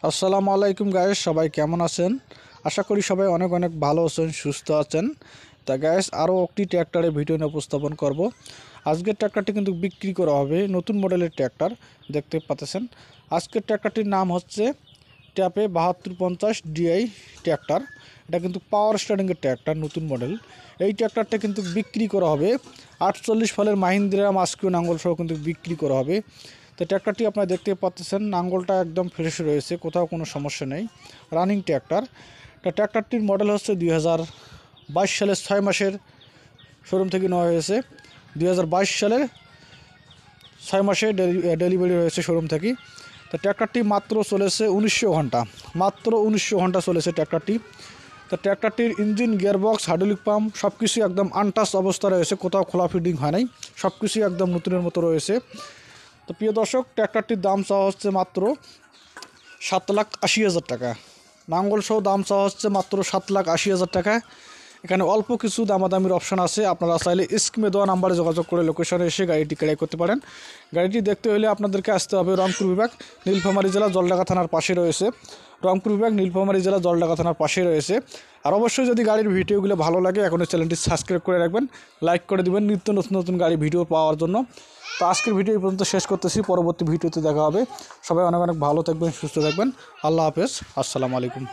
আসসালামু আলাইকুম গাইস, সবাই কেমন আছেন? আশা করি সবাই অনেক অনেক ভালো আছেন, সুস্থ আছেন। তা গাইস, আরও একটি ট্র্যাক্টরের ভিডিও নিয়ে উপস্থাপন করব। আজকের ট্র্যাক্টরটি কিন্তু বিক্রি করা হবে, নতুন মডেলের ট্র্যাক্টর দেখতে পাচ্ছেন। আজকের ট্র্যাক্টরটির নাম হচ্ছে ট্যাপে 7250 ডিআই ট্র্যাক্টর। এটা কিন্তু পাওয়ার স্টারিংয়ের ট্র্যাক্টর, নতুন মডেল। এই ট্র্যাক্টরটা কিন্তু বিক্রি করা হবে 48 ফলের মাহিন্দ্রা মাস্কিও নাঙ্গল সহ কিন্তু বিক্রি করা হবে। তো ট্র্যাক্টরটি আপনারা দেখতে পাচ্ছেন, নাঙ্গলটা একদম ফ্রেশ রয়েছে, কোথাও কোনো সমস্যা নেই, রানিং ট্র্যাক্টর। তো ট্র্যাক্টরটির মডেল হচ্ছে 2022 সালের 6 মাসের শোরুম থেকে নেওয়া হয়েছে। 2022 সালের 6 মাসে ডেলিভারি হয়েছে শোরুম থেকে। তো ট্র্যাক্টরটি মাত্র চলেছে 1900 ঘন্টা, মাত্র 1900 ঘন্টা চলেছে ট্র্যাক্টরটি। তো ট্র্যাক্টরটির ইঞ্জিন, গিয়ারবক্স, হাইড্রোলিক পাম্প সব কিছুই একদম আনটাচ অবস্থা রয়েছে, কোথাও খোলা ফিটিং হয় নাই, সব কিছুই একদম নতুনের মতো রয়েছে। তো প্রিয় দর্শক, ট্র্যাক্টরটির দাম চাওয়া হচ্ছে মাত্র 7,80,000 টাকা। নাঙ্গল সহ দাম চাওয়া হচ্ছে মাত্র 7,80,000 টাকা। এখানে অল্প কিছু দামাদামির অপশান আছে, আপনারা চাইলে স্ক্রিনে দেওয়া নাম্বারে যোগাযোগ করে লোকেশনে এসে গাড়িটি ক্রয় করতে পারেন। গাড়িটি দেখতে হলে আপনাদেরকে আসতে হবে রংপুর বিভাগ, নীলফামারী জেলা, জলঢাকা থানার পাশে রয়েছে। রংপুর বিভাগ, নীলফামারী জেলা, জলঢাকা থানার পাশে রয়েছে। আর অবশ্যই যদি গাড়ির ভিডিওগুলো ভালো লাগে, এখনই চ্যানেলটি সাবস্ক্রাইব করে রাখবেন, লাইক করে দেবেন নিত্য নতুন নতুন গাড়ি ভিডিও পাওয়ার জন্য। তো আজকের ভিডিও এই পর্যন্ত শেষ করতেছি, পরবর্তী ভিডিওতে দেখা হবে। সবাই অনেক অনেক ভালো থাকবেন, সুস্থ থাকবেন। আল্লাহ হাফেজ, আসসালামু আলাইকুম।